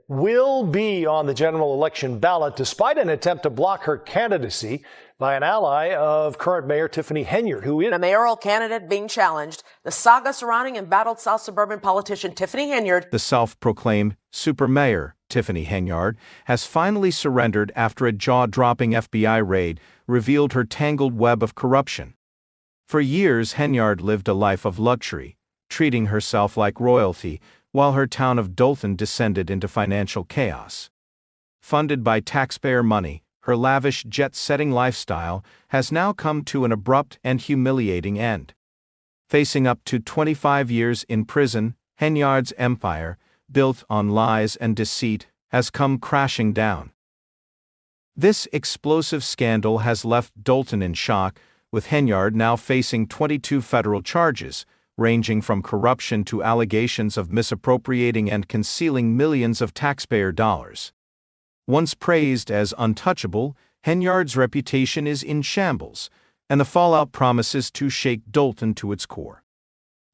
will be on the general election ballot despite an attempt to block her candidacy by an ally of current Mayor Tiffany Henyard, who is a mayoral candidate being challenged. The saga surrounding embattled South suburban politician Tiffany Henyard, the self-proclaimed super mayor Tiffany Henyard, has finally surrendered after a jaw-dropping FBI raid revealed her tangled web of corruption. For years, Henyard lived a life of luxury, treating herself like royalty, while her town of Dolton descended into financial chaos. Funded by taxpayer money, her lavish jet-setting lifestyle has now come to an abrupt and humiliating end. Facing up to 25 years in prison, Henyard's empire, built on lies and deceit, has come crashing down. This explosive scandal has left Dolton in shock, with Henyard now facing 22 federal charges, ranging from corruption to allegations of misappropriating and concealing millions of taxpayer dollars. Once praised as untouchable, Henyard's reputation is in shambles, and the fallout promises to shake Dolton to its core.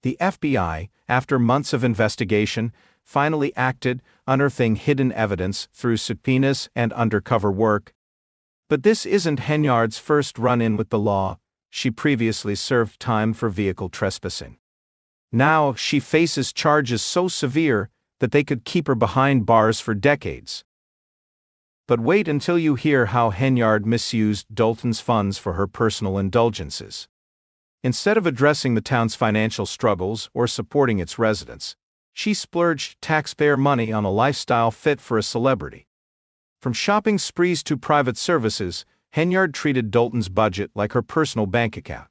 The FBI, after months of investigation, finally acted, unearthing hidden evidence through subpoenas and undercover work. But this isn't Henyard's first run-in with the law. She previously served time for vehicle trespassing. Now she faces charges so severe that they could keep her behind bars for decades. But wait until you hear how Henyard misused Dolton's funds for her personal indulgences. Instead of addressing the town's financial struggles or supporting its residents, she splurged taxpayer money on a lifestyle fit for a celebrity. From shopping sprees to private services, Henyard treated Dolton's budget like her personal bank account.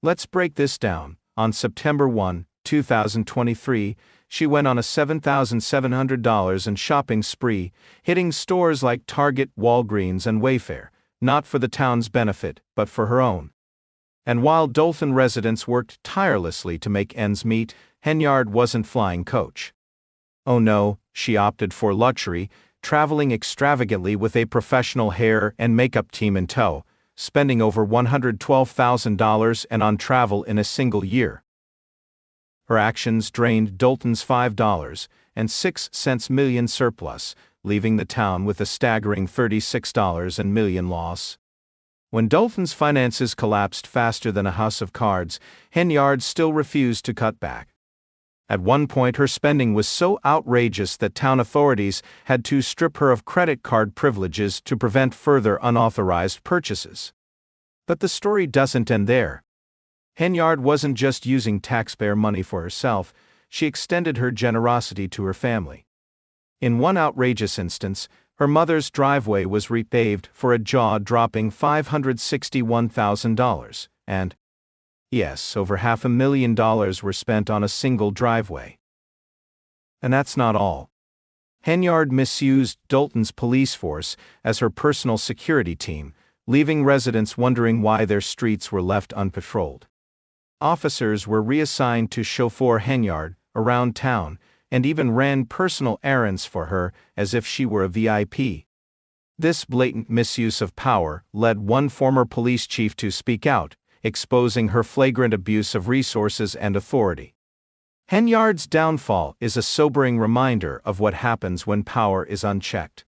Let's break this down. On September 1, 2023, she went on a $7,700 in shopping spree, hitting stores like Target, Walgreens, and Wayfair, not for the town's benefit, but for her own. And while Dolton residents worked tirelessly to make ends meet, Henyard wasn't flying coach. Oh no, she opted for luxury, traveling extravagantly with a professional hair and makeup team in tow, spending over $112,000 and on travel in a single year. Her actions drained Dolton's $5.06 million surplus, leaving the town with a staggering $36 million loss. When Dolton's finances collapsed faster than a house of cards, Henyard still refused to cut back. At one point, her spending was so outrageous that town authorities had to strip her of credit card privileges to prevent further unauthorized purchases. But the story doesn't end there. Henyard wasn't just using taxpayer money for herself, she extended her generosity to her family. In one outrageous instance, her mother's driveway was repaved for a jaw-dropping $561,000, and yes, over $500,000 were spent on a single driveway. And that's not all. Henyard misused Dolton's police force as her personal security team, leaving residents wondering why their streets were left unpatrolled. Officers were reassigned to chauffeur Henyard around town and even ran personal errands for her as if she were a VIP. This blatant misuse of power led one former police chief to speak out, exposing her flagrant abuse of resources and authority. Henyard's downfall is a sobering reminder of what happens when power is unchecked.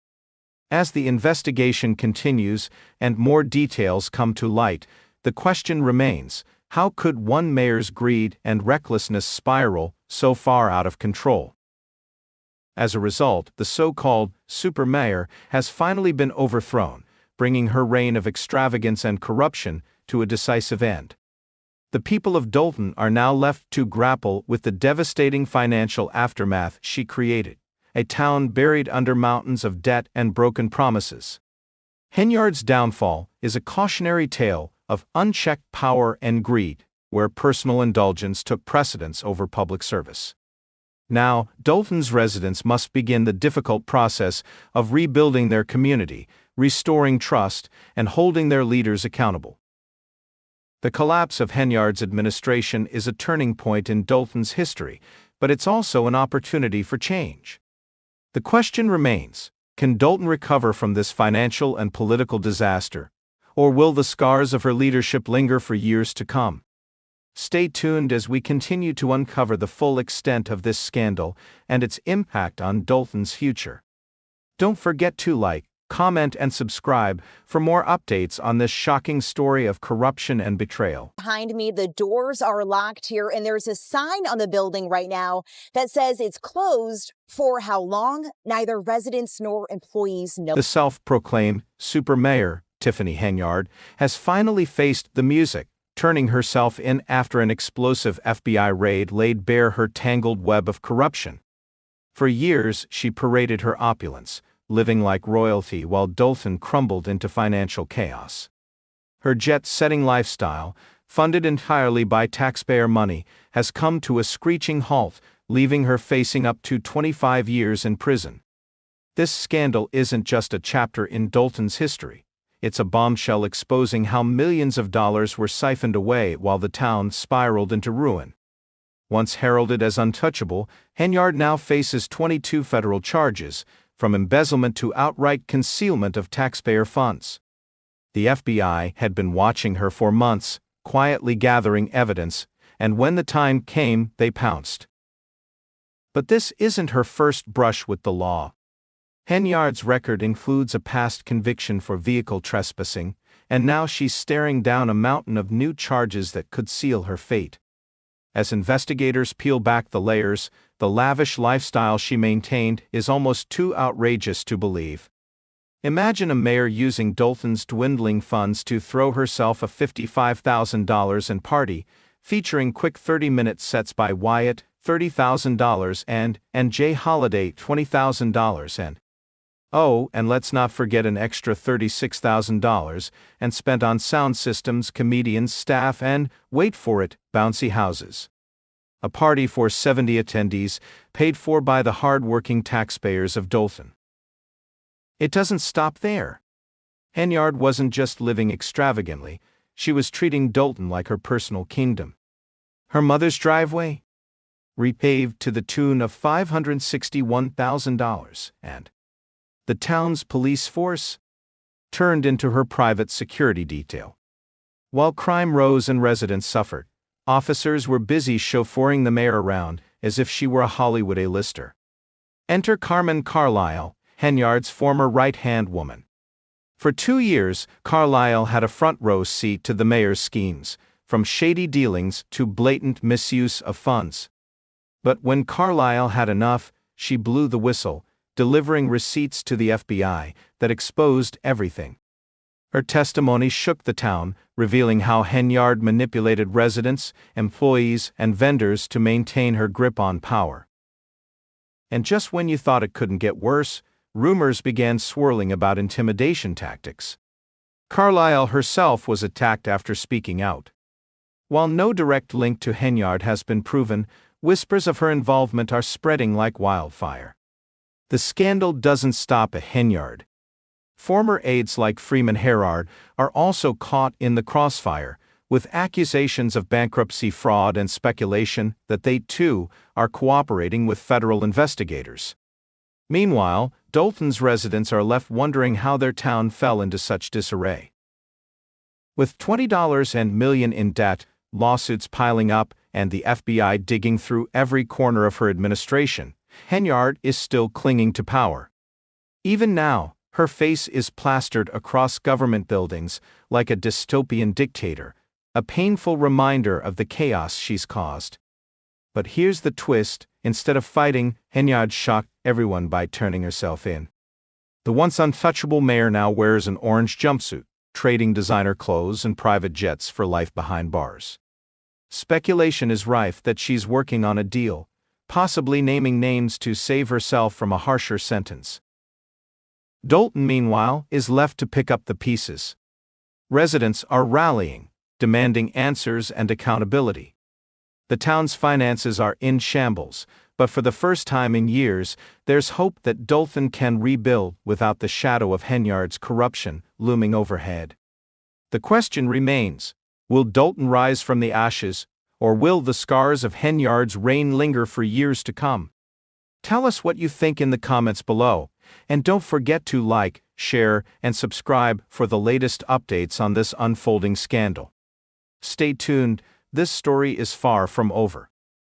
As the investigation continues and more details come to light, the question remains, how could one mayor's greed and recklessness spiral so far out of control? As a result, the so-called super mayor has finally been overthrown, bringing her reign of extravagance and corruption to a decisive end. The people of Dolton are now left to grapple with the devastating financial aftermath she created, a town buried under mountains of debt and broken promises. Henyard's downfall is a cautionary tale of unchecked power and greed, where personal indulgence took precedence over public service. Now, Dolton's residents must begin the difficult process of rebuilding their community, restoring trust, and holding their leaders accountable. The collapse of Henyard's administration is a turning point in Dolton's history, but it's also an opportunity for change. The question remains, can Dolton recover from this financial and political disaster, or will the scars of her leadership linger for years to come? Stay tuned as we continue to uncover the full extent of this scandal and its impact on Dalton's future. Don't forget to like, comment, and subscribe for more updates on this shocking story of corruption and betrayal. Behind me, the doors are locked here, and there's a sign on the building right now that says it's closed. For how long? Neither residents nor employees know. The self-proclaimed super mayor, Tiffany Henyard, has finally faced the music, turning herself in after an explosive FBI raid laid bare her tangled web of corruption. For years, she paraded her opulence, living like royalty while Dalton crumbled into financial chaos. Her jet-setting lifestyle, funded entirely by taxpayer money, has come to a screeching halt, leaving her facing up to 25 years in prison. This scandal isn't just a chapter in Dalton's history. It's a bombshell exposing how millions of dollars were siphoned away while the town spiraled into ruin. Once heralded as untouchable, Henyard now faces 22 federal charges, from embezzlement to outright concealment of taxpayer funds. The FBI had been watching her for months, quietly gathering evidence, and when the time came, they pounced. But this isn't her first brush with the law. Henyard's record includes a past conviction for vehicle trespassing, and now she's staring down a mountain of new charges that could seal her fate. As investigators peel back the layers, the lavish lifestyle she maintained is almost too outrageous to believe. Imagine a mayor using Dalton's dwindling funds to throw herself a $55,000 and party, featuring quick 30-minute sets by Wyatt, $30,000, and Jay Holiday, $20,000, and let's not forget an extra $36,000 and spent on sound systems, comedians, staff, and, wait for it, bouncy houses. A party for 70 attendees, paid for by the hard-working taxpayers of Dalton. It doesn't stop there. Henyard wasn't just living extravagantly, she was treating Dalton like her personal kingdom. Her mother's driveway? Repaved to the tune of $561,000, and the town's police force? Turned into her private security detail. While crime rose and residents suffered, officers were busy chauffeuring the mayor around as if she were a Hollywood A-lister. Enter Carmen Carlisle, Henyard's former right-hand woman. For 2 years, Carlisle had a front-row seat to the mayor's schemes, from shady dealings to blatant misuse of funds. But when Carlisle had enough, she blew the whistle, delivering receipts to the FBI that exposed everything. Her testimony shook the town, revealing how Henyard manipulated residents, employees, and vendors to maintain her grip on power. And just when you thought it couldn't get worse, rumors began swirling about intimidation tactics. Carlisle herself was attacked after speaking out. While no direct link to Henyard has been proven, whispers of her involvement are spreading like wildfire. The scandal doesn't stop at Henyard. Former aides like Freeman Herard are also caught in the crossfire, with accusations of bankruptcy fraud and speculation that they, too, are cooperating with federal investigators. Meanwhile, Dalton's residents are left wondering how their town fell into such disarray. With $20 million in debt, lawsuits piling up, and the FBI digging through every corner of her administration, Henyard is still clinging to power. Even now, her face is plastered across government buildings like a dystopian dictator, a painful reminder of the chaos she's caused. But here's the twist: instead of fighting, Henyard shocked everyone by turning herself in. The once untouchable mayor now wears an orange jumpsuit, trading designer clothes and private jets for life behind bars. Speculation is rife that she's working on a deal, possibly naming names to save herself from a harsher sentence. Dalton, meanwhile, is left to pick up the pieces. Residents are rallying, demanding answers and accountability. The town's finances are in shambles, but for the first time in years, there's hope that Dalton can rebuild without the shadow of Henyard's corruption looming overhead. The question remains: will Dalton rise from the ashes, or will the scars of Henyard's reign linger for years to come? Tell us what you think in the comments below, and don't forget to like, share, and subscribe for the latest updates on this unfolding scandal. Stay tuned, this story is far from over.